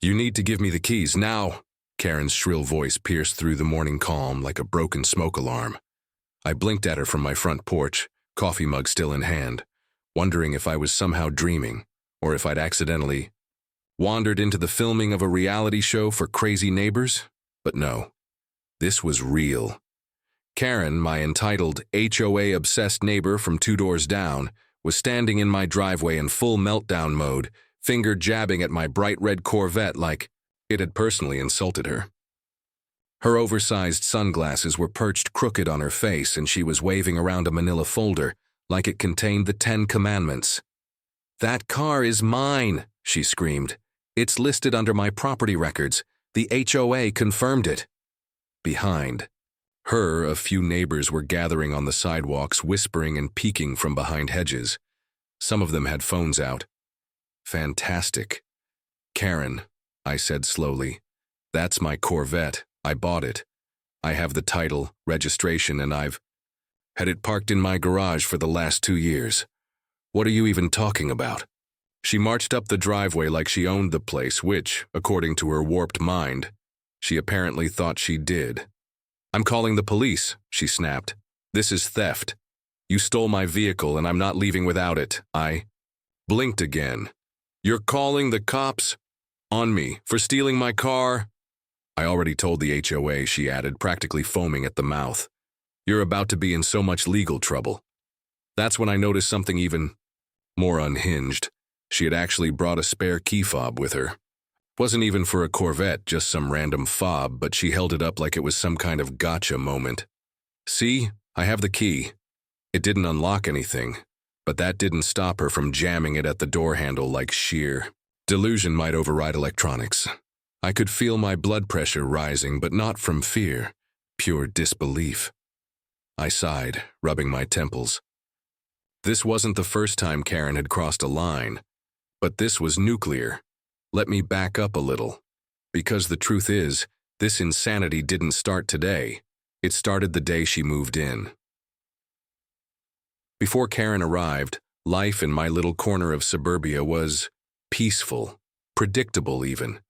You need to give me the keys now. Karen's shrill voice pierced through the morning calm like a broken smoke alarm. I blinked at her from my front porch, coffee mug still in hand, wondering if I was somehow dreaming, or if I'd accidentally wandered into the filming of a reality show for crazy neighbors. But no, this was real. Karen, my entitled HOA-obsessed neighbor from 2 doors down, was standing in my driveway in full meltdown mode, finger jabbing at my bright red Corvette like it had personally insulted her. Her oversized sunglasses were perched crooked on her face, and she was waving around a manila folder like it contained the 10 Commandments. "That car is mine," she screamed. "It's listed under my property records. The HOA confirmed it." Behind her, a few neighbors were gathering on the sidewalks, whispering and peeking from behind hedges. Some of them had phones out. "Fantastic. Karen," I said slowly, "that's my Corvette. I bought it. I have the title, registration, and I've had it parked in my garage for the last 2 years. What are you even talking about?" She marched up the driveway like she owned the place, which, according to her warped mind, she apparently thought she did. "I'm calling the police," she snapped. "This is theft. You stole my vehicle and I'm not leaving without it." I blinked again. "You're calling the cops on me for stealing my car?" "I already told the HOA," she added, practically foaming at the mouth. "You're about to be in so much legal trouble." That's when I noticed something even more unhinged. She had actually brought a spare key fob with her. Wasn't even for a Corvette, just some random fob, but she held it up like it was some kind of gotcha moment. "See, I have the key." It didn't unlock anything, but that didn't stop her from jamming it at the door handle like sheer delusion might override electronics. I could feel my blood pressure rising, but not from fear, pure disbelief. I sighed, rubbing my temples. This wasn't the first time Karen had crossed a line, but this was nuclear. Let me back up a little. Because the truth is, this insanity didn't start today. It started the day she moved in. Before Karen arrived, life in my little corner of suburbia was peaceful, predictable even.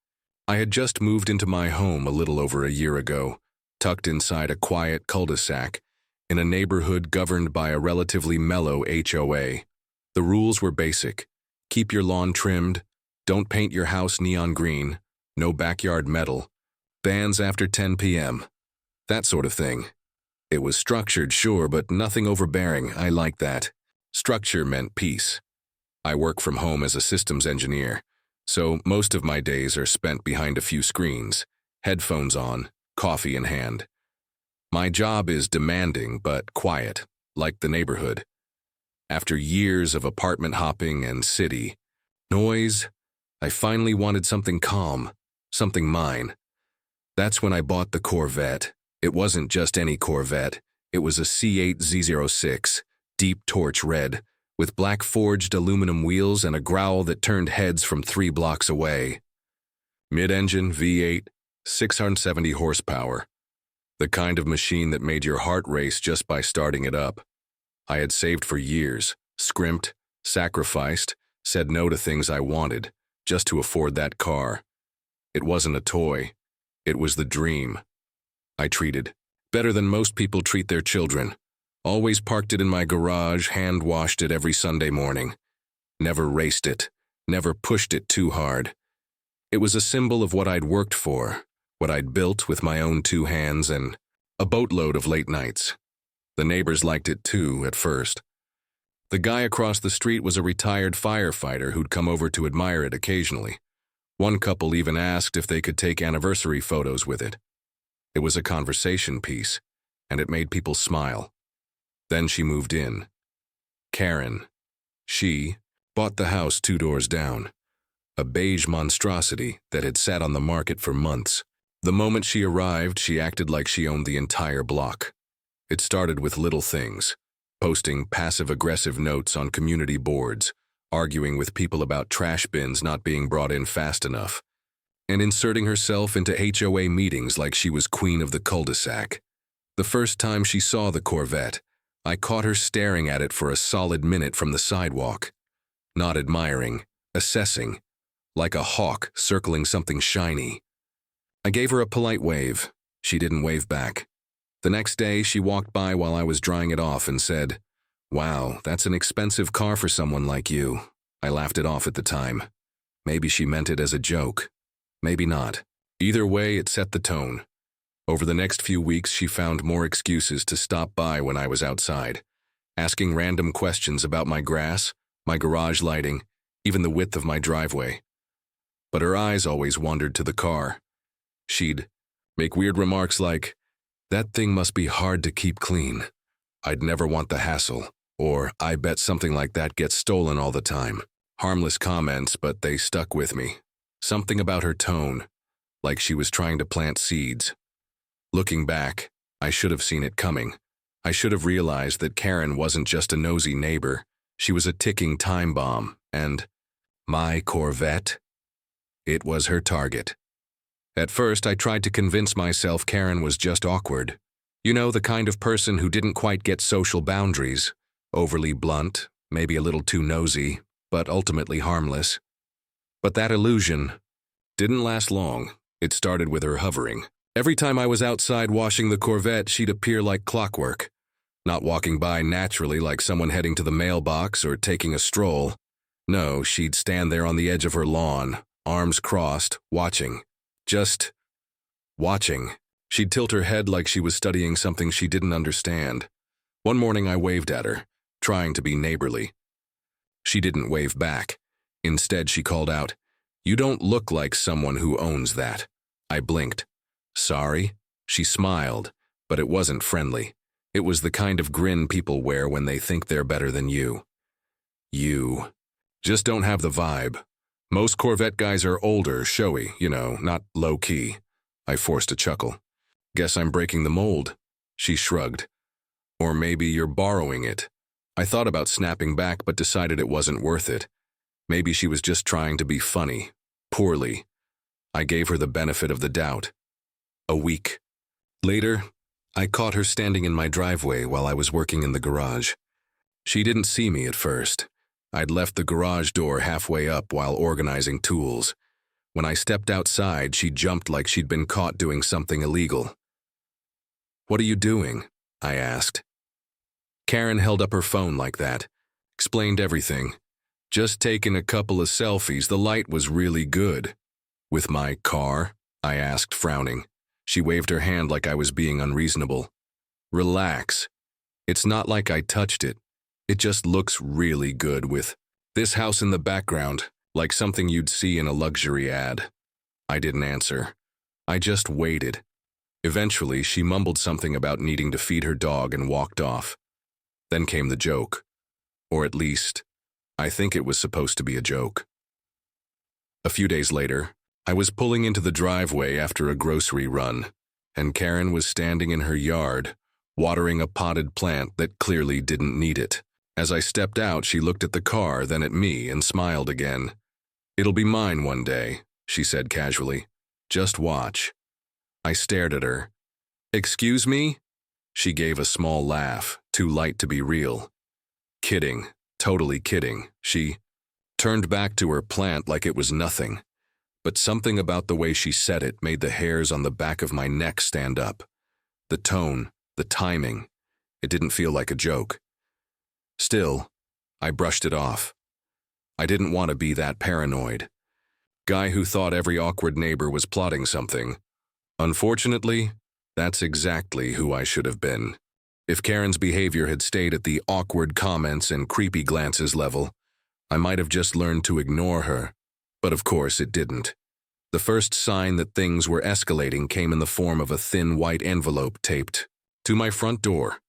I had just moved into my home a little over a year ago, tucked inside a quiet cul-de-sac, in a neighborhood governed by a relatively mellow HOA. The rules were basic. Keep your lawn trimmed, don't paint your house neon green, no backyard metal, bans after 10 p.m., that sort of thing. It was structured, sure, but nothing overbearing. I liked that. Structure meant peace. I work from home as a systems engineer, so most of my days are spent behind a few screens, headphones on, coffee in hand. My job is demanding but quiet, like the neighborhood. After years of apartment hopping and city noise, I finally wanted something calm, something mine. That's when I bought the Corvette. It wasn't just any Corvette. It was a C8 Z06, deep torch red, with black forged aluminum wheels and a growl that turned heads from 3 blocks away. Mid-engine V8, 670 horsepower. The kind of machine that made your heart race just by starting it up. I had saved for years, scrimped, sacrificed, said no to things I wanted, just to afford that car. It wasn't a toy. It was the dream. I treated better than most people treat their children. Always parked it in my garage, hand-washed it every Sunday morning. Never raced it, never pushed it too hard. It was a symbol of what I'd worked for, what I'd built with my own 2 hands, and a boatload of late nights. The neighbors liked it too, at first. The guy across the street was a retired firefighter who'd come over to admire it occasionally. One couple even asked if they could take anniversary photos with it. It was a conversation piece, and it made people smile. Then she moved in. Karen. She bought the house 2 doors down, a beige monstrosity that had sat on the market for months. The moment she arrived, she acted like she owned the entire block. It started with little things, posting passive-aggressive notes on community boards, arguing with people about trash bins not being brought in fast enough, and inserting herself into HOA meetings like she was queen of the cul-de-sac. The first time she saw the Corvette, I caught her staring at it for a solid minute from the sidewalk. Not admiring, assessing, like a hawk circling something shiny. I gave her a polite wave. She didn't wave back. The next day, she walked by while I was drying it off and said, "Wow, that's an expensive car for someone like you." I laughed it off at the time. Maybe she meant it as a joke. Maybe not. Either way, it set the tone. Over the next few weeks, she found more excuses to stop by when I was outside, asking random questions about my grass, my garage lighting, even the width of my driveway. But her eyes always wandered to the car. She'd make weird remarks like, "That thing must be hard to keep clean. I'd never want the hassle," or "I bet something like that gets stolen all the time." Harmless comments, but they stuck with me. Something about her tone, like she was trying to plant seeds. Looking back, I should have seen it coming. I should have realized that Karen wasn't just a nosy neighbor. She was a ticking time bomb, and my Corvette? It was her target. At first, I tried to convince myself Karen was just awkward. You know, the kind of person who didn't quite get social boundaries. Overly blunt, maybe a little too nosy, but ultimately harmless. But that illusion didn't last long. It started with her hovering. Every time I was outside washing the Corvette, she'd appear like clockwork. Not walking by naturally like someone heading to the mailbox or taking a stroll. No, she'd stand there on the edge of her lawn, arms crossed, watching. Just watching. She'd tilt her head like she was studying something she didn't understand. One morning I waved at her, trying to be neighborly. She didn't wave back. Instead, she called out, "You don't look like someone who owns that." I blinked. "Sorry?" She smiled, but it wasn't friendly. It was the kind of grin people wear when they think they're better than you. You just don't have the vibe. Most Corvette guys are older, showy, not low-key. I forced a chuckle. "Guess I'm breaking the mold." She shrugged. "Or maybe you're borrowing it." I thought about snapping back but decided it wasn't worth it. Maybe she was just trying to be funny. Poorly. I gave her the benefit of the doubt. A week later, I caught her standing in my driveway while I was working in the garage. She didn't see me at first. I'd left the garage door halfway up while organizing tools. When I stepped outside, she jumped like she'd been caught doing something illegal. "What are you doing?" I asked. Karen held up her phone like that. Explained everything. "Just taking a couple of selfies. The light was really good." "With my car?" I asked, frowning. She waved her hand like I was being unreasonable. "Relax. It's not like I touched it. It just looks really good with this house in the background, like something you'd see in a luxury ad." I didn't answer. I just waited. Eventually, she mumbled something about needing to feed her dog and walked off. Then came the joke. Or at least, I think it was supposed to be a joke. A few days later, I was pulling into the driveway after a grocery run, and Karen was standing in her yard, watering a potted plant that clearly didn't need it. As I stepped out, she looked at the car, then at me, and smiled again. "It'll be mine one day," she said casually. "Just watch." I stared at her. "Excuse me?" She gave a small laugh, too light to be real. "Kidding, totally kidding." She turned back to her plant like it was nothing. But something about the way she said it made the hairs on the back of my neck stand up. The tone, the timing, it didn't feel like a joke. Still, I brushed it off. I didn't want to be that paranoid. Guy who thought every awkward neighbor was plotting something. Unfortunately, that's exactly who I should have been. If Karen's behavior had stayed at the awkward comments and creepy glances level, I might have just learned to ignore her. But of course it didn't. The first sign that things were escalating came in the form of a thin white envelope taped to my front door.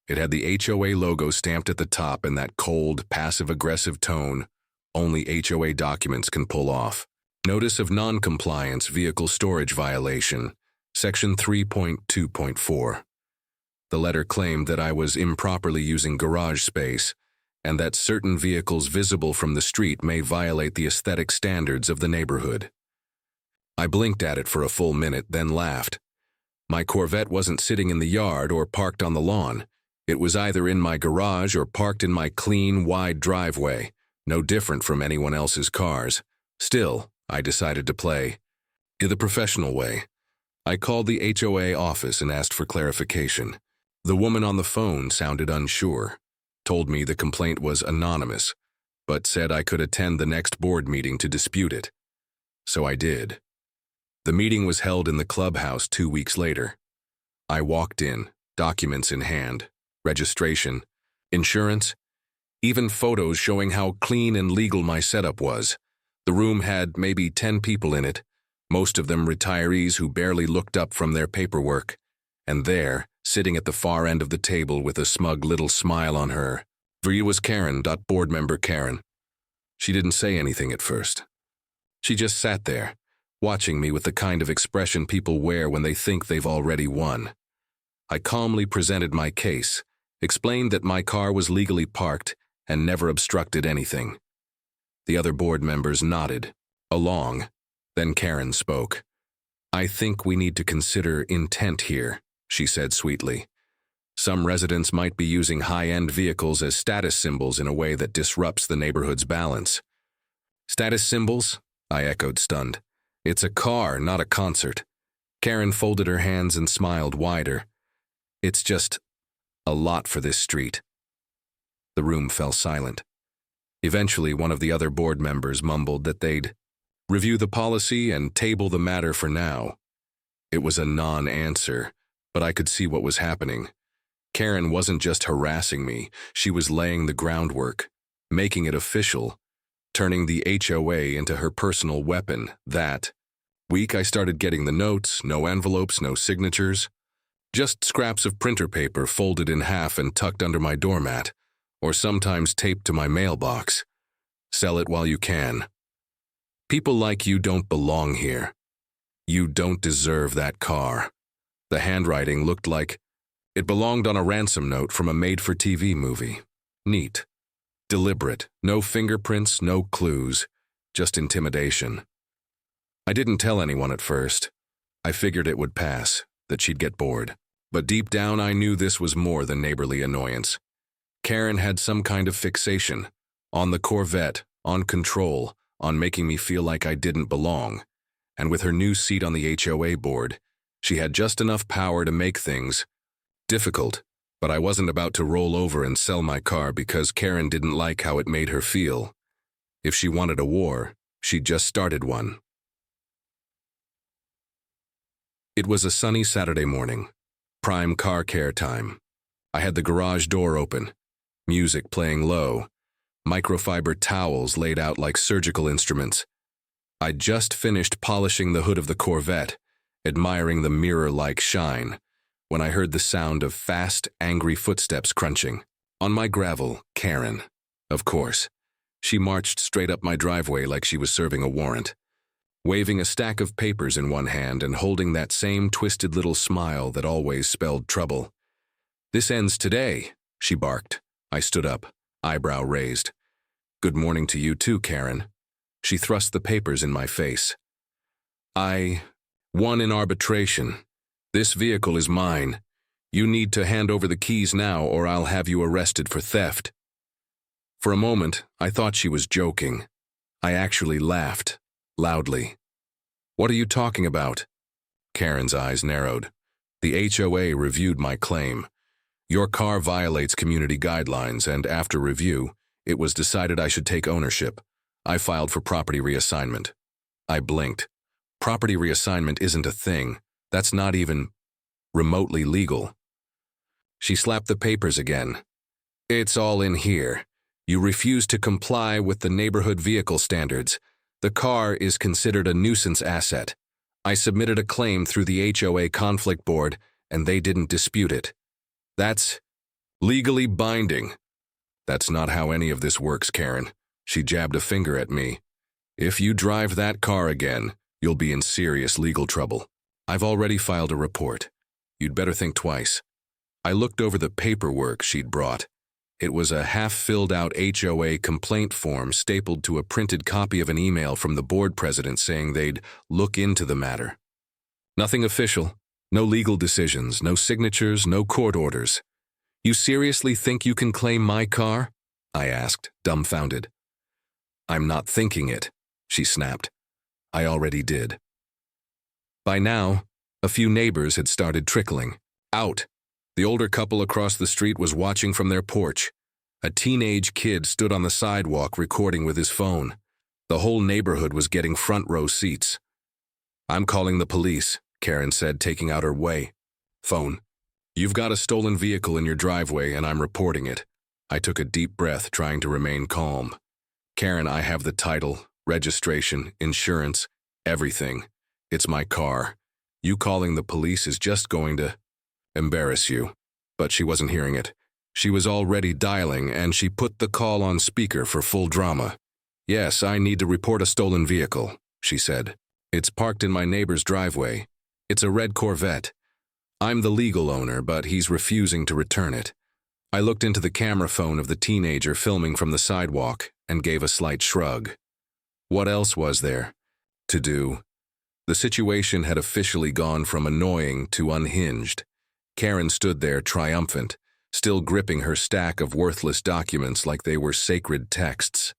It had the HOA logo stamped at the top in that cold, passive-aggressive tone only HOA documents can pull off. Notice of non-compliance vehicle storage violation, Section 3.2.4. The letter claimed that I was improperly using garage space and that certain vehicles visible from the street may violate the aesthetic standards of the neighborhood. I blinked at it for a full minute, then laughed. My Corvette wasn't sitting in the yard or parked on the lawn. It was either in my garage or parked in my clean, wide driveway, no different from anyone else's cars. Still, I decided to play. In the professional way. I called the HOA office and asked for clarification. The woman on the phone sounded unsure, told me the complaint was anonymous, but said I could attend the next board meeting to dispute it. So I did. The meeting was held in the clubhouse 2 weeks later. I walked in, documents in hand, registration, insurance, even photos showing how clean and legal my setup was. The room had maybe 10 people in it, most of them retirees who barely looked up from their paperwork. And there, sitting at the far end of the table with a smug little smile on her, was Karen, board member Karen. She didn't say anything at first. She just sat there, watching me with the kind of expression people wear when they think they've already won. I calmly presented my case, explained that my car was legally parked and never obstructed anything. The other board members nodded, along. Then Karen spoke. "I think we need to consider intent here," she said sweetly. "Some residents might be using high-end vehicles as status symbols in a way that disrupts the neighborhood's balance." "Status symbols?" I echoed, stunned. "It's a car, not a concert." Karen folded her hands and smiled wider. "It's just a lot for this street." The room fell silent. Eventually, one of the other board members mumbled that they'd review the policy and table the matter for now. It was a non-answer, but I could see what was happening. Karen wasn't just harassing me, she was laying the groundwork, making it official, turning the HOA into her personal weapon. That week I started getting the notes, no envelopes, no signatures, just scraps of printer paper folded in half and tucked under my doormat, or sometimes taped to my mailbox. "Sell it while you can. People like you don't belong here. You don't deserve that car." The handwriting looked like it belonged on a ransom note from a made-for-TV movie. Neat. Deliberate. No fingerprints, no clues. Just intimidation. I didn't tell anyone at first. I figured it would pass, that she'd get bored. But deep down I knew this was more than neighborly annoyance. Karen had some kind of fixation. On the Corvette, on control, on making me feel like I didn't belong. And with her new seat on the HOA board, she had just enough power to make things difficult, but I wasn't about to roll over and sell my car because Karen didn't like how it made her feel. If she wanted a war, she'd just started one. It was a sunny Saturday morning, prime car care time. I had the garage door open, music playing low, microfiber towels laid out like surgical instruments. I'd just finished polishing the hood of the Corvette, admiring the mirror-like shine, when I heard the sound of fast, angry footsteps crunching. On my gravel, Karen. Of course. She marched straight up my driveway like she was serving a warrant, waving a stack of papers in one hand and holding that same twisted little smile that always spelled trouble. "This ends today," she barked. I stood up, eyebrow raised. "Good morning to you too, Karen." She thrust the papers in my face. "I won in arbitration. This vehicle is mine. You need to hand over the keys now or I'll have you arrested for theft." For a moment, I thought she was joking. I actually laughed, loudly. "What are you talking about?" Karen's eyes narrowed. "The HOA reviewed my claim. Your car violates community guidelines, and after review, it was decided I should take ownership. I filed for property reassignment." I blinked. Property reassignment isn't a thing. That's not even remotely legal. She slapped the papers again. "It's all in here. You refuse to comply with the neighborhood vehicle standards. The car is considered a nuisance asset. I submitted a claim through the HOA conflict board, and they didn't dispute it. That's legally binding." "That's not how any of this works, Karen." She jabbed a finger at me. "If you drive that car again, you'll be in serious legal trouble. I've already filed a report. You'd better think twice." I looked over the paperwork she'd brought. It was a half-filled-out HOA complaint form stapled to a printed copy of an email from the board president saying they'd look into the matter. Nothing official, no legal decisions, no signatures, no court orders. "You seriously think you can claim my car?" I asked, dumbfounded. "I'm not thinking it," she snapped. I already did. By now, a few neighbors had started trickling out. The older couple across the street was watching from their porch. A teenage kid stood on the sidewalk recording with his phone. The whole neighborhood was getting front row seats. "I'm calling the police," Karen said, taking out her phone. "You've got a stolen vehicle in your driveway and I'm reporting it." I took a deep breath, trying to remain calm. "Karen, I have the title, registration, insurance, everything. It's my car. You calling the police is just going to embarrass you." But she wasn't hearing it. She was already dialing, and she put the call on speaker for full drama. "Yes, I need to report a stolen vehicle," she said. "It's parked in my neighbor's driveway. It's a red Corvette. I'm the legal owner, but he's refusing to return it." I looked into the camera phone of the teenager filming from the sidewalk and gave a slight shrug. What else was there to do? The situation had officially gone from annoying to unhinged. Karen stood there triumphant, still gripping her stack of worthless documents like they were sacred texts.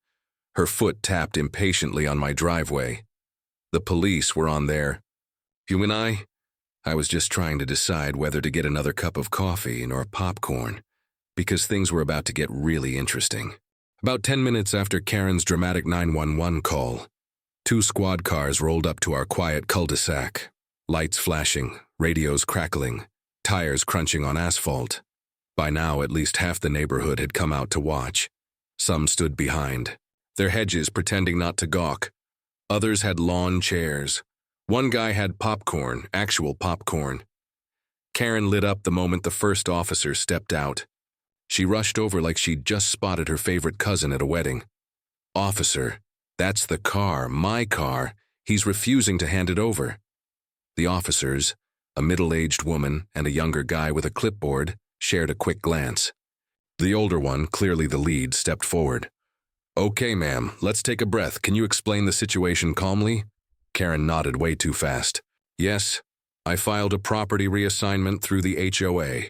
Her foot tapped impatiently on my driveway. The police were on there. "You and I was just trying to decide whether to get another cup of coffee or popcorn, because things were about to get really interesting." About 10 minutes after Karen's dramatic 911 call, 2 squad cars rolled up to our quiet cul-de-sac, lights flashing, radios crackling, tires crunching on asphalt. By now, at least half the neighborhood had come out to watch. Some stood behind, their hedges pretending not to gawk. Others had lawn chairs. One guy had popcorn, actual popcorn. Karen lit up the moment the first officer stepped out. She rushed over like she'd just spotted her favorite cousin at a wedding. "Officer, that's the car, my car. He's refusing to hand it over." The officers, a middle-aged woman and a younger guy with a clipboard, shared a quick glance. The older one, clearly the lead, stepped forward. "Okay, ma'am, let's take a breath. Can you explain the situation calmly?" Karen nodded way too fast. "Yes, I filed a property reassignment through the HOA.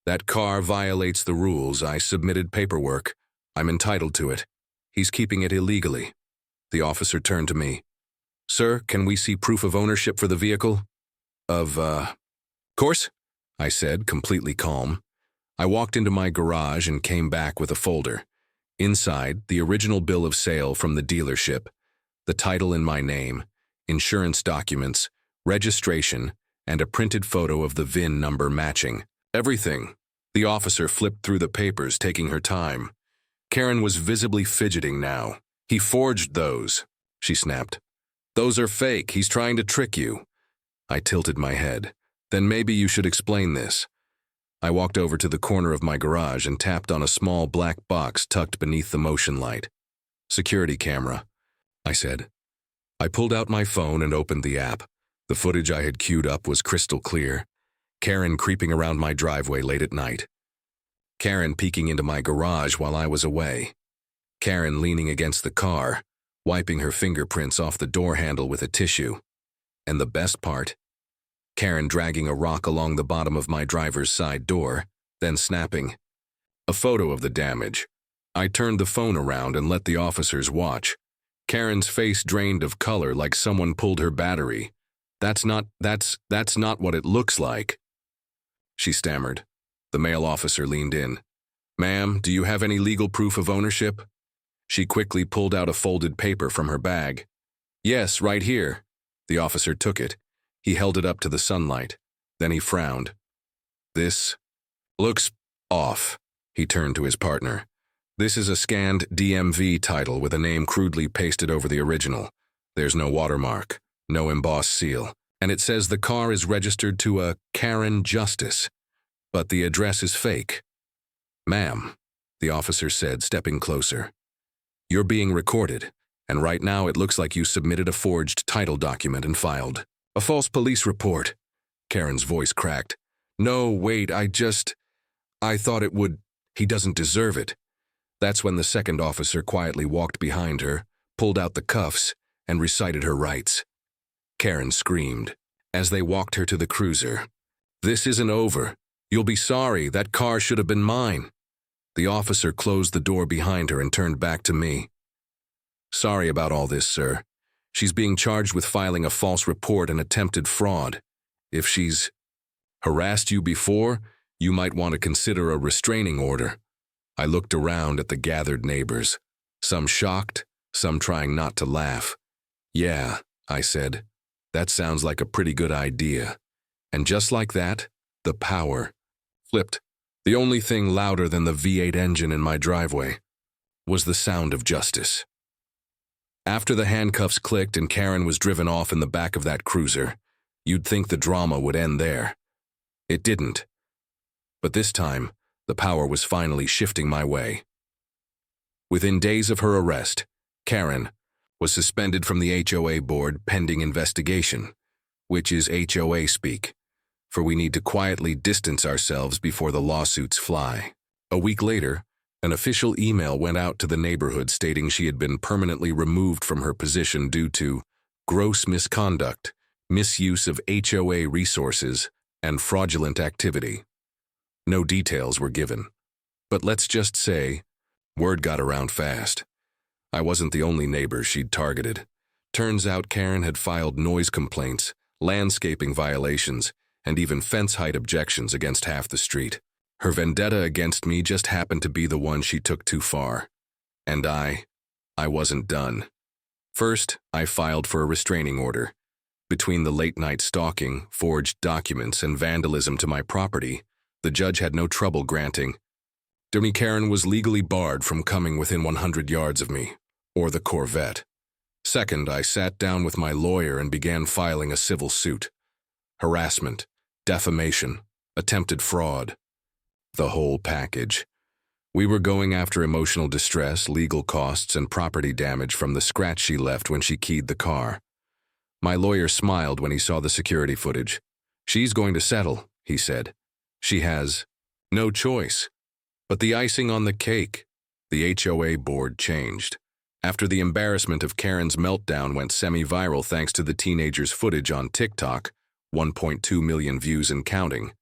That car violates the rules. I submitted paperwork. I'm entitled to it. He's keeping it illegally." The officer turned to me. "Sir, can we see proof of ownership for the vehicle?" Of course," I said, completely calm. I walked into my garage and came back with a folder. Inside, the original bill of sale from the dealership, the title in my name, insurance documents, registration, and a printed photo of the VIN number matching. Everything. The officer flipped through the papers, taking her time. Karen was visibly fidgeting now. "He forged those," she snapped. "Those are fake. He's trying to trick you." I tilted my head. "Then maybe you should explain this." I walked over to the corner of my garage and tapped on a small black box tucked beneath the motion light. "Security camera," I said. I pulled out my phone and opened the app. The footage I had queued up was crystal clear. Karen creeping around my driveway late at night. Karen peeking into my garage while I was away. Karen leaning against the car, wiping her fingerprints off the door handle with a tissue. And the best part, Karen dragging a rock along the bottom of my driver's side door, then snapping. A photo of the damage. I turned the phone around and let the officers watch. Karen's face drained of color like someone pulled her battery. That's not what it looks like," she stammered. The male officer leaned in. "Ma'am, do you have any legal proof of ownership?" She quickly pulled out a folded paper from her bag. "Yes, right here." The officer took it. He held it up to the sunlight. Then he frowned. "This looks off." He turned to his partner. "This is a scanned DMV title with a name crudely pasted over the original. There's no watermark, no embossed seal, and it says the car is registered to a Karen Justice, but the address is fake." "Ma'am," the officer said, stepping closer, "you're being recorded, and right now it looks like you submitted a forged title document and filed a false police report." Karen's voice cracked. "No, wait, I thought it would. He doesn't deserve it." That's when the second officer quietly walked behind her, pulled out the cuffs, and recited her rights. Karen screamed as they walked her to the cruiser. "This isn't over. You'll be sorry. That car should have been mine." The officer closed the door behind her and turned back to me. "Sorry about all this, sir. She's being charged with filing a false report and attempted fraud. If she's harassed you before, you might want to consider a restraining order." I looked around at the gathered neighbors, some shocked, some trying not to laugh. "Yeah," I said, "that sounds like a pretty good idea." And just like that, the power flipped. The only thing louder than the V8 engine in my driveway was the sound of justice. After the handcuffs clicked and Karen was driven off in the back of that cruiser, you'd think the drama would end there. It didn't. But this time, the power was finally shifting my way. Within days of her arrest, Karen was suspended from the HOA board pending investigation, which is HOA speak, for we need to quietly distance ourselves before the lawsuits fly. A week later, an official email went out to the neighborhood stating she had been permanently removed from her position due to gross misconduct, misuse of HOA resources, and fraudulent activity. No details were given, but let's just say, word got around fast. I wasn't the only neighbor she'd targeted. Turns out Karen had filed noise complaints, landscaping violations, and even fence height objections against half the street. Her vendetta against me just happened to be the one she took too far. And I wasn't done. First, I filed for a restraining order. Between the late-night stalking, forged documents, and vandalism to my property, the judge had no trouble granting. Karen was legally barred from coming within 100 yards of me, or the Corvette. Second, I sat down with my lawyer and began filing a civil suit. Harassment, defamation, attempted fraud. The whole package. We were going after emotional distress, legal costs, and property damage from the scratch she left when she keyed the car. My lawyer smiled when he saw the security footage. "She's going to settle," he said. "She has no choice." But the icing on the cake, the HOA board changed. After the embarrassment of Karen's meltdown went semi-viral thanks to the teenager's footage on TikTok, 1.2 million views and counting,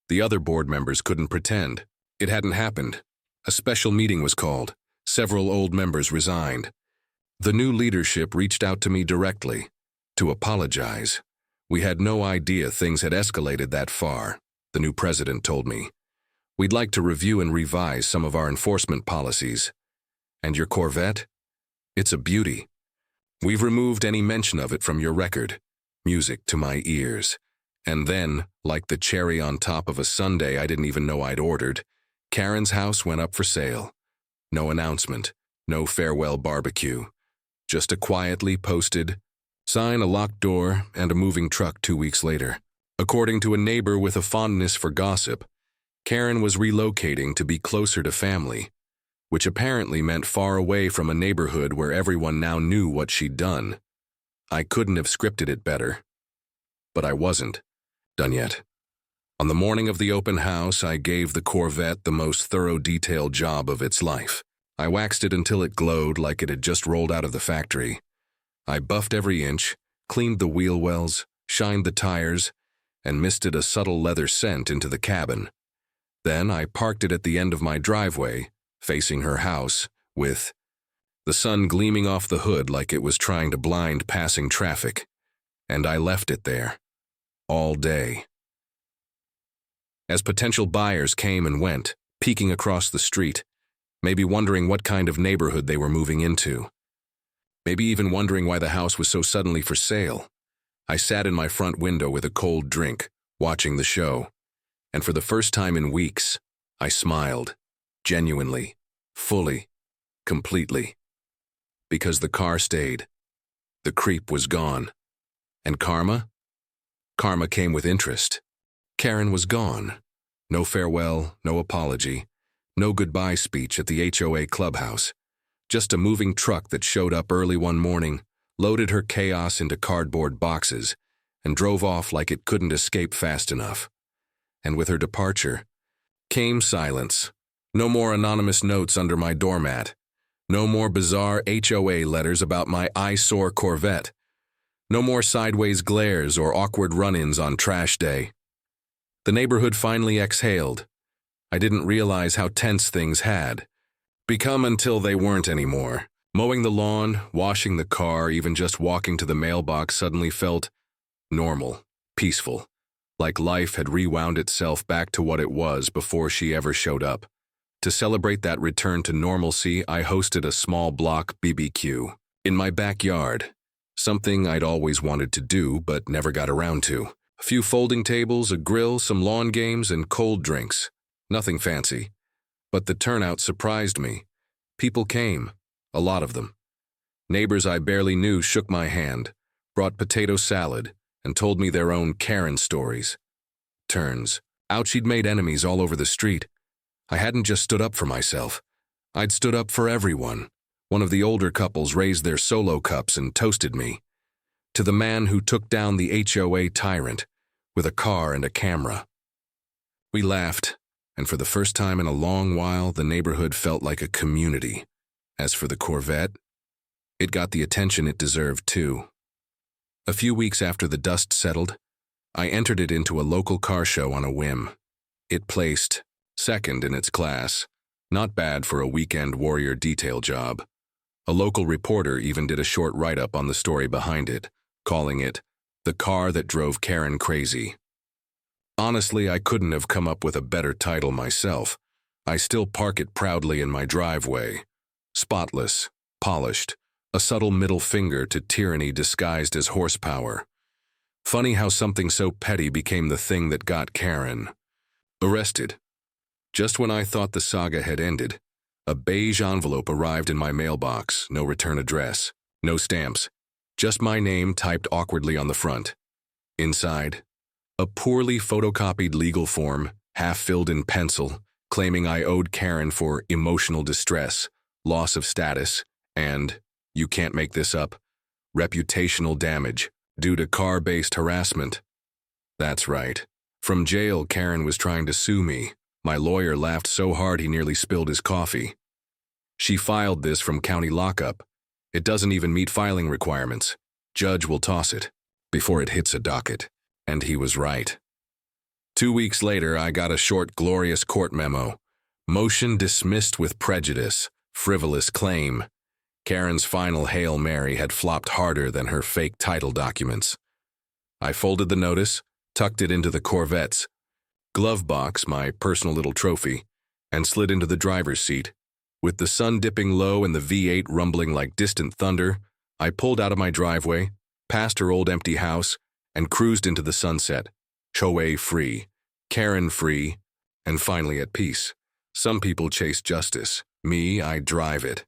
the other board members couldn't pretend it hadn't happened. A special meeting was called. Several old members resigned. The new leadership reached out to me directly to apologize. "We had no idea things had escalated that far," the new president told me. "We'd like to review and revise some of our enforcement policies. And your Corvette? It's a beauty. We've removed any mention of it from your record." Music to my ears. And then, like the cherry on top of a sundae I didn't even know I'd ordered, Karen's house went up for sale. No announcement, no farewell barbecue. Just a quietly posted sign, a locked door, and a moving truck 2 weeks later. According to a neighbor with a fondness for gossip, Karen was relocating to be closer to family, which apparently meant far away from a neighborhood where everyone now knew what she'd done. I couldn't have scripted it better. But I wasn't done yet. On the morning of the open house, I gave the Corvette the most thorough detailed job of its life. I waxed it until it glowed like it had just rolled out of the factory. I buffed every inch, cleaned the wheel wells, shined the tires, and misted a subtle leather scent into the cabin. Then I parked it at the end of my driveway, facing her house, with the sun gleaming off the hood like it was trying to blind passing traffic. And I left it there, all day. As potential buyers came and went, peeking across the street, maybe wondering what kind of neighborhood they were moving into, maybe even wondering why the house was so suddenly for sale, I sat in my front window with a cold drink, watching the show, and for the first time in weeks, I smiled, genuinely, fully, completely. Because the car stayed. The creep was gone. And karma? Karma came with interest. Karen was gone. No farewell, no apology, no goodbye speech at the HOA clubhouse. Just a moving truck that showed up early one morning, loaded her chaos into cardboard boxes, and drove off like it couldn't escape fast enough. And with her departure came silence. No more anonymous notes under my doormat. No more bizarre HOA letters about my eyesore Corvette. No more sideways glares or awkward run-ins on trash day. The neighborhood finally exhaled. I didn't realize how tense things had become until they weren't anymore. Mowing the lawn, washing the car, even just walking to the mailbox suddenly felt normal, peaceful, like life had rewound itself back to what it was before she ever showed up. To celebrate that return to normalcy, I hosted a small block BBQ in my backyard, something I'd always wanted to do but never got around to. A few folding tables, a grill, some lawn games, and cold drinks. Nothing fancy. But the turnout surprised me. People came. A lot of them. Neighbors I barely knew shook my hand, brought potato salad, and told me their own Karen stories. Turns out she'd made enemies all over the street. I hadn't just stood up for myself. I'd stood up for everyone. One of the older couples raised their solo cups and toasted me. To the man who took down the HOA tyrant with a car and a camera. We laughed, and for the first time in a long while, the neighborhood felt like a community. As for the Corvette, it got the attention it deserved too. A few weeks after the dust settled, I entered it into a local car show on a whim. It placed second in its class, not bad for a weekend warrior detail job. A local reporter even did a short write-up on the story behind it, calling it the car that drove Karen crazy. Honestly, I couldn't have come up with a better title myself. I still park it proudly in my driveway. Spotless, polished, a subtle middle finger to tyranny disguised as horsepower. Funny how something so petty became the thing that got Karen arrested. Just when I thought the saga had ended, a beige envelope arrived in my mailbox, no return address, no stamps, just my name typed awkwardly on the front. Inside, a poorly photocopied legal form, half filled in pencil, claiming I owed Karen for emotional distress, loss of status, and, you can't make this up, reputational damage due to car-based harassment. That's right. From jail, Karen was trying to sue me. My lawyer laughed so hard he nearly spilled his coffee. She filed this from county lockup. It doesn't even meet filing requirements. Judge will toss it before it hits a docket. And he was right. 2 weeks later, I got a short, glorious court memo. Motion dismissed with prejudice. Frivolous claim. Karen's final Hail Mary had flopped harder than her fake title documents. I folded the notice, tucked it into the Corvette's glove box, my personal little trophy, and slid into the driver's seat. With the sun dipping low and the V8 rumbling like distant thunder, I pulled out of my driveway, past her old empty house, and cruised into the sunset. HOA free, Karen free, and finally at peace. Some people chase justice. Me, I drive it.